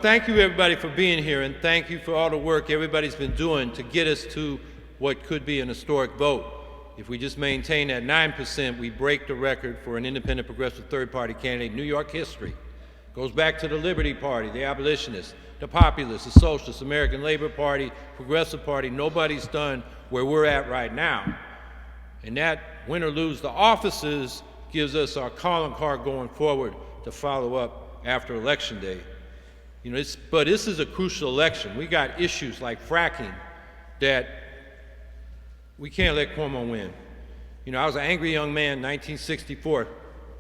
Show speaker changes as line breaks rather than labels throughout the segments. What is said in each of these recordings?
thank you everybody for being here, and thank you for all the work everybody's been doing to get us to what could be an historic vote. If we just maintain that 9%, we break the record for an independent progressive third-party candidate in New York history. Goes back to the Liberty Party, the abolitionists, the populists, the socialists, American Labor Party, Progressive Party. Nobody's done where we're at right now. And that, win or lose the offices, gives us our calling card going forward to follow up after Election Day. You know, but this is a crucial election. We got issues like fracking that we can't let Cuomo win. You know, I was an angry young man in 1964,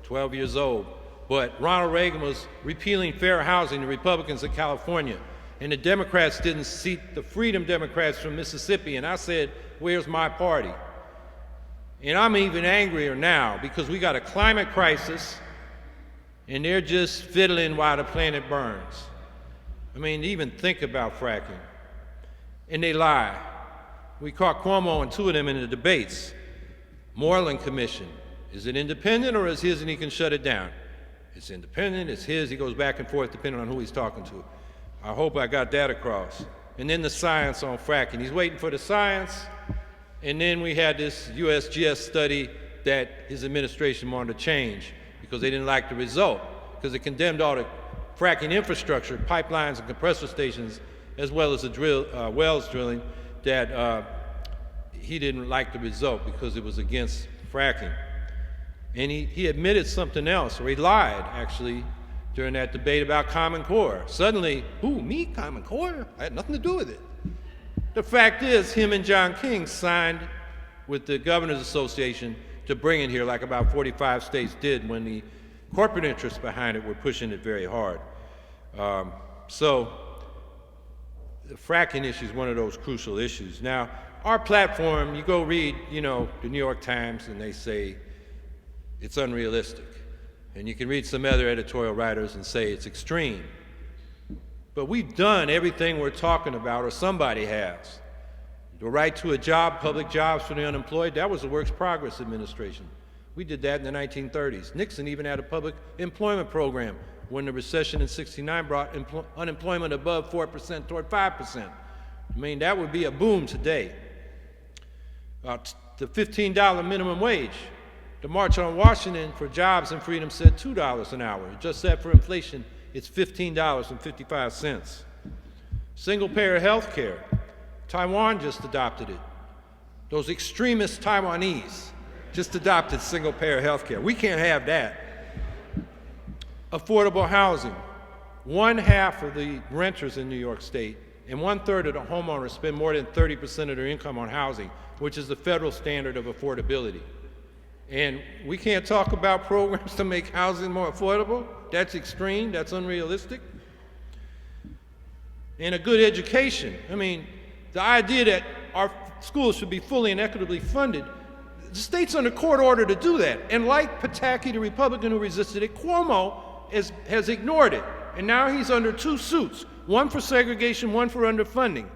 12 years old. But Ronald Reagan was repealing fair housing, the Republicans in California, and the Democrats didn't seat the Freedom Democrats from Mississippi, and I said, where's my party? And I'm even angrier now because we got a climate crisis, and they're just fiddling while the planet burns. I mean, even think about fracking. And they lie. We caught Cuomo and two of them in the debates. Moreland Commission, is it independent or is his and he can shut it down? It's independent, it's his, he goes back and forth depending on who he's talking to. I hope I got that across. And then the science on fracking. He's waiting for the science, and then we had this USGS study that his administration wanted to change because they didn't like the result, because it condemned all the fracking infrastructure, pipelines and compressor stations, as well as the wells drilling, that he didn't like the result because it was against fracking. And he admitted something else, or he lied, actually, during that debate about Common Core. Suddenly, ooh, me, Common Core? I had nothing to do with it. The fact is, him and John King signed with the Governors Association to bring it here, like about 45 states did when the corporate interests behind it were pushing it very hard. So the fracking issue is one of those crucial issues. Now, our platform, you go read, you know, the New York Times, and they say, it's unrealistic. And you can read some other editorial writers and say it's extreme. But we've done everything we're talking about, or somebody has. The right to a job, public jobs for the unemployed, that was the Works Progress Administration. We did that in the 1930s. Nixon even had a public employment program when the recession in '69 brought unemployment above 4% toward 5%. I mean, that would be a boom today. The $15 minimum wage. The March on Washington for Jobs and Freedom said $2 an hour. Just that for inflation, it's $15.55. Single-payer health care. Taiwan just adopted it. Those extremist Taiwanese just adopted single-payer health care. We can't have that. Affordable housing. 1/2 of the renters in New York State and 1/3 of the homeowners spend more than 30% of their income on housing, which is the federal standard of affordability. And we can't talk about programs to make housing more affordable. That's extreme, that's unrealistic. And a good education. I mean, the idea that our schools should be fully and equitably funded, the state's under court order to do that. And like Pataki, the Republican who resisted it, Cuomo has ignored it. And now he's under 2 suits, one for segregation, one for underfunding.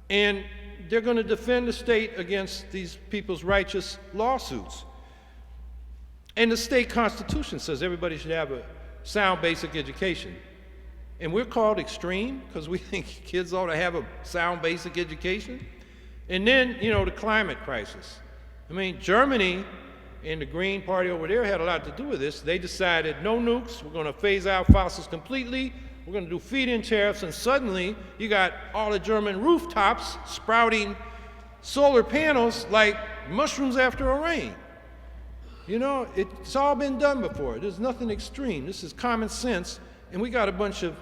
And they're going to defend the state against these people's righteous lawsuits. And the state constitution says everybody should have a sound basic education. And we're called extreme because we think kids ought to have a sound basic education. And then, you know, the climate crisis. I mean, Germany and the Green Party over there had a lot to do with this. They decided no nukes, we're going to phase out fossils completely, we're going to do feed-in tariffs, and suddenly you got all the German rooftops sprouting solar panels like mushrooms after a rain. You know, it's all been done before. There's nothing extreme. This is common sense, and we got a bunch of,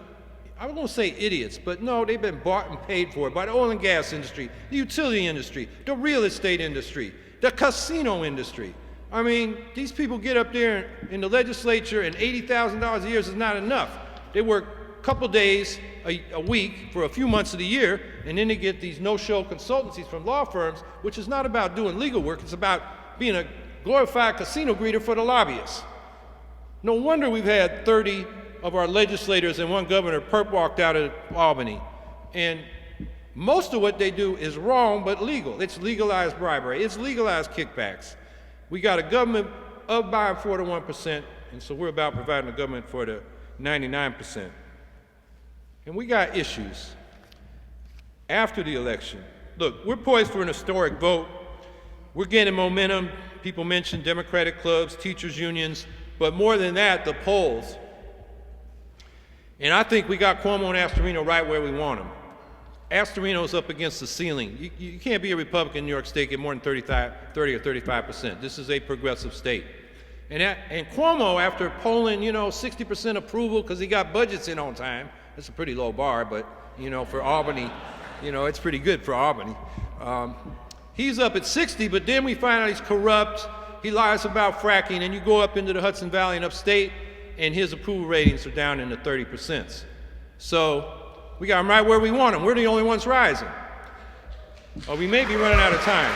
I was going to say idiots, but no, they've been bought and paid for by the oil and gas industry, the utility industry, the real estate industry, the casino industry. I mean, these people get up there in the legislature and $80,000 a year is not enough. They work a couple days a week for a few months of the year, and then they get these no-show consultancies from law firms, which is not about doing legal work, it's about being a glorified casino greeter for the lobbyists. No wonder we've had 30 of our legislators and one governor perp walked out of Albany. And most of what they do is wrong but legal. It's legalized bribery. It's legalized kickbacks. We got a government of by and for the 1%, and so we're about providing a government for the 99%. And we got issues after the election. Look, we're poised for an historic vote. We're getting momentum. People mentioned Democratic clubs, teachers' unions, but more than that, the polls. And I think we got Cuomo and Astorino right where we want them. Astorino's up against the ceiling. You can't be a Republican in New York State, get more than 30 or 35%. This is a progressive state. And Cuomo, after polling, 60% approval because he got budgets in on time, that's a pretty low bar, but, for Albany, it's pretty good for Albany. He's up at 60, but then we find out he's corrupt, he lies about fracking, and you go up into the Hudson Valley and upstate, and his approval ratings are down in the 30%. So we got him right where we want him. We're the only ones rising. Oh, we may be running out of time.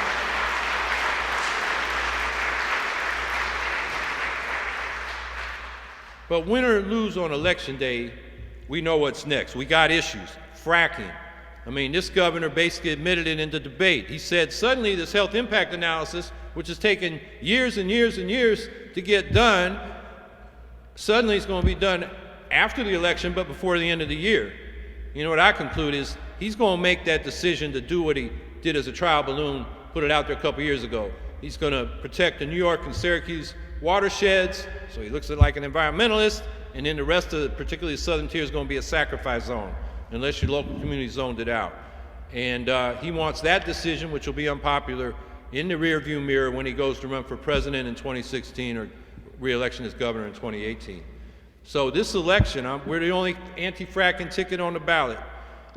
But win or lose on election day, we know what's next. We got issues. Fracking. I mean, this governor basically admitted it in the debate. He said suddenly this health impact analysis, which has taken years and years and years to get done, suddenly it's going to be done after the election, but before the end of the year. You know what I conclude is he's going to make that decision to do what he did as a trial balloon, put it out there a couple years ago. He's going to protect the New York and Syracuse watersheds, so he looks like an environmentalist, and then the rest of it, particularly the southern tier, is going to be a sacrifice zone, unless your local community zoned it out. And he wants that decision, which will be unpopular, in the rearview mirror when he goes to run for president in 2016 or re-election as governor in 2018. So this election, we're the only anti-fracking ticket on the ballot,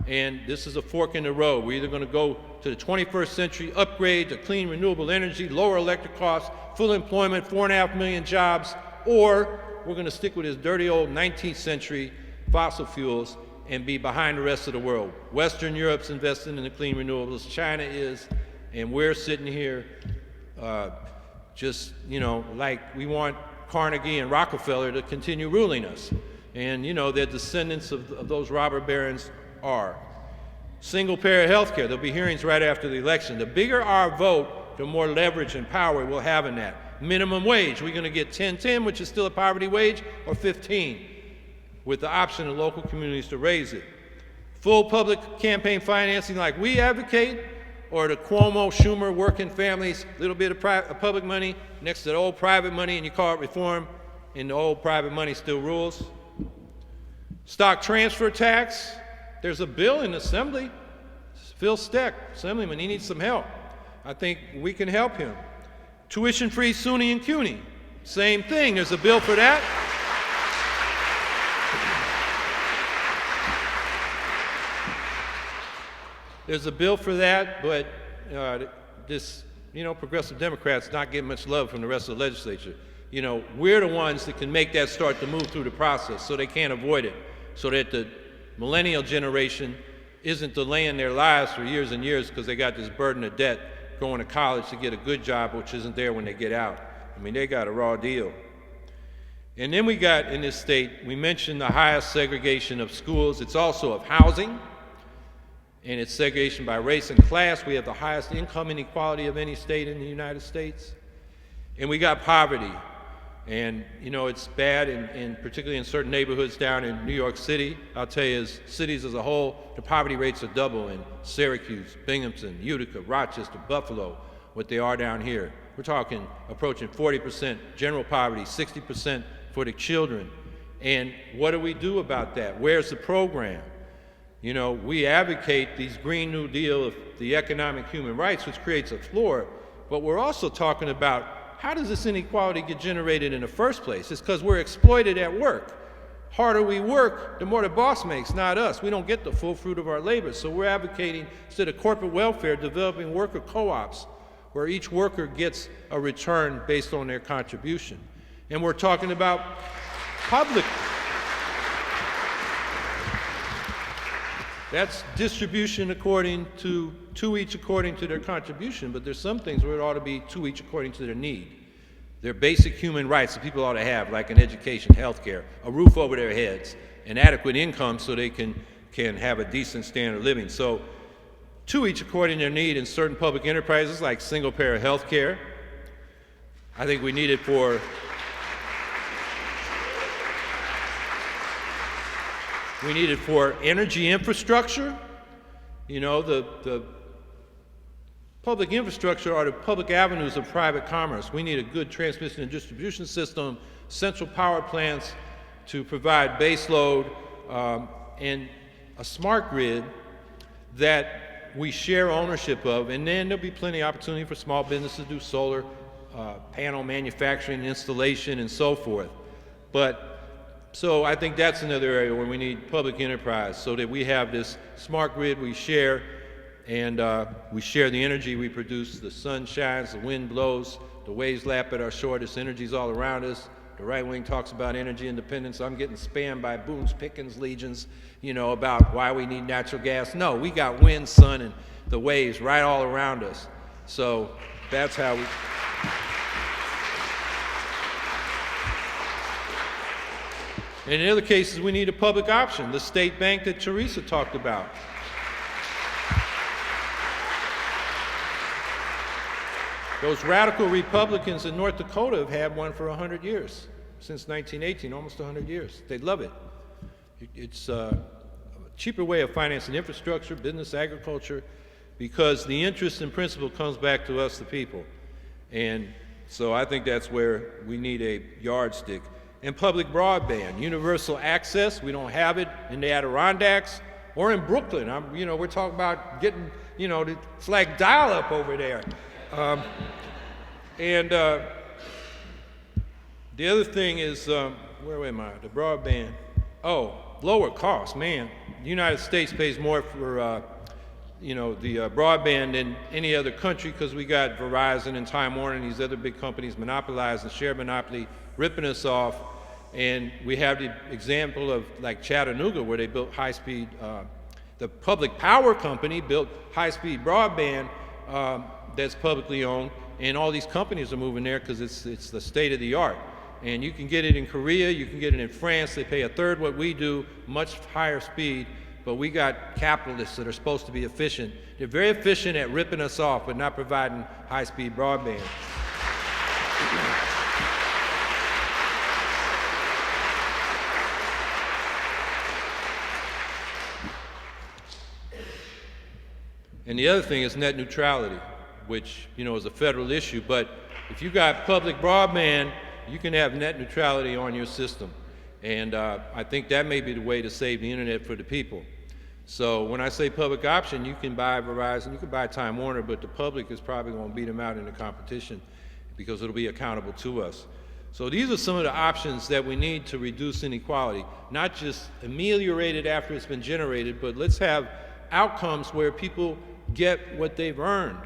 and this is a fork in the road. We're either going to go to the 21st century, upgrade to clean renewable energy, lower electric costs, full employment, 4.5 million jobs, or we're going to stick with this dirty old 19th century fossil fuels and be behind the rest of the world. Western Europe's investing in the clean renewables, China is, and we're sitting here like we want Carnegie and Rockefeller to continue ruling us. And they're descendants of those robber barons are. Single-payer health care, there'll be hearings right after the election. The bigger our vote, the more leverage and power we'll have in that. Minimum wage, we're going to get 10.10, which is still a poverty wage, or 15, with the option of local communities to raise it. Full public campaign financing like we advocate, or the Cuomo, Schumer, working families, little bit of public money next to the old private money, and you call it reform, and the old private money still rules. Stock transfer tax, there's a bill in the Assembly. Phil Steck, Assemblyman, he needs some help. I think we can help him. Tuition-free SUNY and CUNY, same thing, there's a bill for that. There's a bill for that, but progressive Democrats not getting much love from the rest of the legislature. We're the ones that can make that start to move through the process so they can't avoid it, so that the millennial generation isn't delaying their lives for years and years because they got this burden of debt going to college to get a good job, which isn't there when they get out. I mean, they got a raw deal. And then we got, in this state, we mentioned the highest segregation of schools. It's also of housing, and it's segregation by race and class. We have the highest income inequality of any state in the United States. And we got poverty. And, it's bad, and particularly in certain neighborhoods down in New York City. I'll tell you, as cities as a whole, the poverty rates are double in Syracuse, Binghamton, Utica, Rochester, Buffalo, what they are down here. We're talking approaching 40% general poverty, 60% for the children. And what do we do about that? Where's the program? We advocate these Green New Deal of the economic human rights, which creates a floor, but we're also talking about how does this inequality get generated in the first place? It's because we're exploited at work. Harder we work, the more the boss makes, not us. We don't get the full fruit of our labor. So we're advocating, instead of corporate welfare, developing worker co-ops where each worker gets a return based on their contribution. And we're talking about public. That's distribution according to each according to their contribution, but there's some things where it ought to be to each according to their need. They're basic human rights that people ought to have, like an education, health care, a roof over their heads, an adequate income so they can have a decent standard of living. So to each according to their need in certain public enterprises like single-payer health care. I think we need it for We need it for energy infrastructure. You know, the public infrastructure are the public avenues of private commerce. We need a good transmission and distribution system, central power plants to provide base load, and a smart grid that we share ownership of, and then there'll be plenty of opportunity for small businesses to do solar panel manufacturing, installation, and so forth. So I think that's another area where we need public enterprise so that we have this smart grid we share, and we share the energy we produce. The sun shines, the wind blows, the waves lap at our shore, this energy's all around us. The right wing talks about energy independence. I'm getting spammed by Boone's Pickens legions, you know, about why we need natural gas. No, we got wind, sun, and the waves right all around us. So that's how we... And in other cases, we need a public option, the state bank that Teresa talked about. Those radical Republicans in North Dakota have had one for 100 years, since 1918, almost 100 years. They love it. It's a cheaper way of financing infrastructure, business, agriculture, because the interest and principle comes back to us, the people. And so I think that's where we need a yardstick. And public broadband, universal access. We don't have it in the Adirondacks or in Brooklyn. We're talking about getting, it's like dial-up over there. The other thing is, where am I? The broadband. Oh, lower cost, man. The United States pays more for, the broadband than any other country because we got Verizon and Time Warner and these other big companies monopolized and share monopoly, ripping us off. And we have the example of like Chattanooga where they built high-speed, the public power company built high-speed broadband that's publicly owned, and all these companies are moving there because it's the state of the art. And you can get it in Korea, you can get it in France, they pay a third what we do, much higher speed, but we got capitalists that are supposed to be efficient. They're very efficient at ripping us off, but not providing high-speed broadband. And the other thing is net neutrality, which, is a federal issue, but if you got public broadband, you can have net neutrality on your system. And I think that may be the way to save the internet for the people. So when I say public option, you can buy Verizon, you can buy Time Warner, but the public is probably going to beat them out in the competition because it'll be accountable to us. So these are some of the options that we need to reduce inequality, not just ameliorate it after it's been generated, but let's have outcomes where people get what they've earned.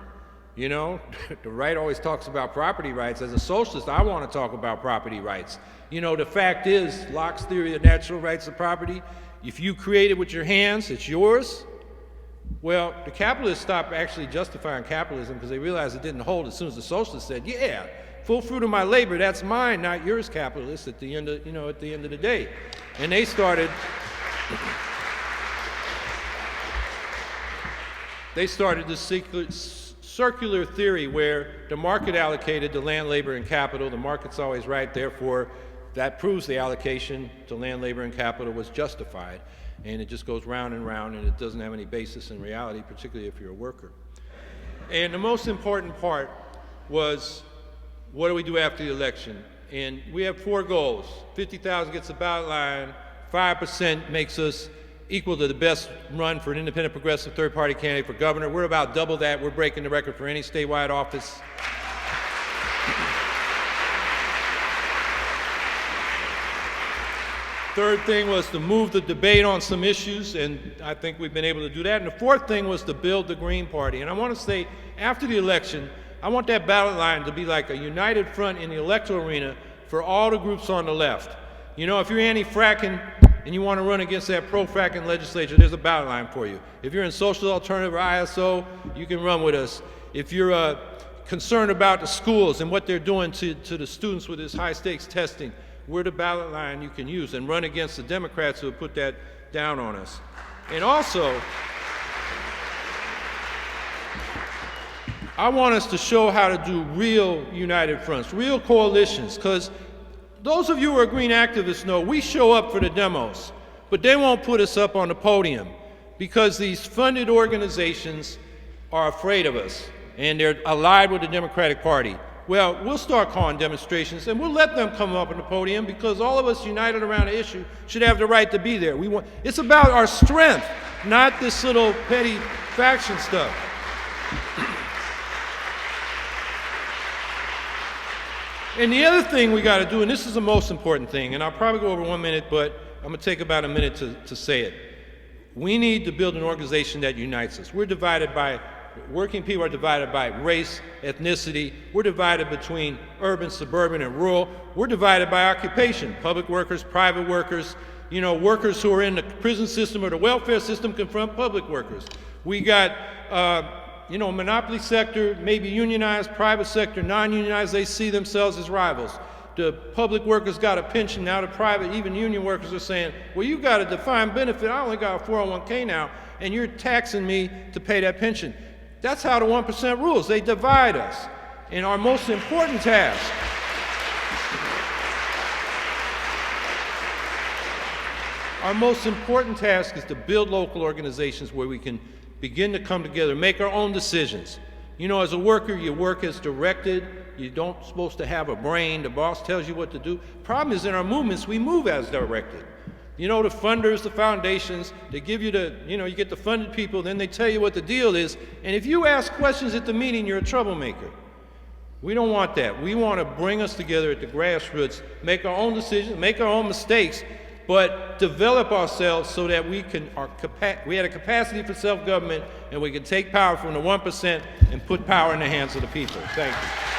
The right always talks about property rights. As a socialist, I want to talk about property rights. The fact is, Locke's theory of natural rights of property, if you create it with your hands, it's yours. Well, the capitalists stopped actually justifying capitalism because they realized it didn't hold as soon as the socialists said, yeah, full fruit of my labor, that's mine, not yours, capitalists, at the end of, at the end of the day. And they started this circular theory where the market allocated the land, labor, and capital. The market's always right, therefore that proves the allocation to land, labor, and capital was justified. And it just goes round and round, and it doesn't have any basis in reality, particularly if you're a worker. And the most important part was, what do we do after the election? And we have 4 goals. 50,000 gets the ballot line, 5% makes us equal to the best run for an independent progressive third-party candidate for governor. We're about double that. We're breaking the record for any statewide office. Third thing was to move the debate on some issues, and I think we've been able to do that. And the fourth thing was to build the Green Party. And I want to say, after the election, I want that ballot line to be like a united front in the electoral arena for all the groups on the left. If you're anti-fracking, and you want to run against that pro-fracking legislature, there's a ballot line for you. If you're in social alternative or ISO, you can run with us. If you're concerned about the schools and what they're doing to the students with this high-stakes testing, we're the ballot line you can use and run against the Democrats who have put that down on us. And also, I want us to show how to do real united fronts, real coalitions, because those of you who are green activists know we show up for the demos. But they won't put us up on the podium because these funded organizations are afraid of us and they're allied with the Democratic Party. Well, we'll start calling demonstrations and we'll let them come up on the podium because all of us united around the issue should have the right to be there. It's about our strength, not this little petty faction stuff. And the other thing we got to do, and this is the most important thing, and I'll probably go over 1 minute, but I'm going to take about a minute to say it. We need to build an organization that unites us. Working people are divided by race, ethnicity. We're divided between urban, suburban, and rural. We're divided by occupation. Public workers, private workers, workers who are in the prison system or the welfare system confront public workers. We got, monopoly sector, maybe unionized, private sector, non-unionized, they see themselves as rivals. The public workers got a pension, now the private, even union workers are saying, well, you got a defined benefit, I only got a 401k now, and you're taxing me to pay that pension. That's how the 1% rules. They divide us. And our most important task is to build local organizations where we can begin to come together, make our own decisions. As a worker, you work as directed. You don't supposed to have a brain. The boss tells you what to do. Problem is, in our movements, we move as directed. The funders, the foundations, they give you you get the funded people, then they tell you what the deal is. And if you ask questions at the meeting, you're a troublemaker. We don't want that. We want to bring us together at the grassroots, make our own decisions, make our own mistakes, but develop ourselves so that we had a capacity for self-government and we can take power from the 1% and put power in the hands of the people. Thank you.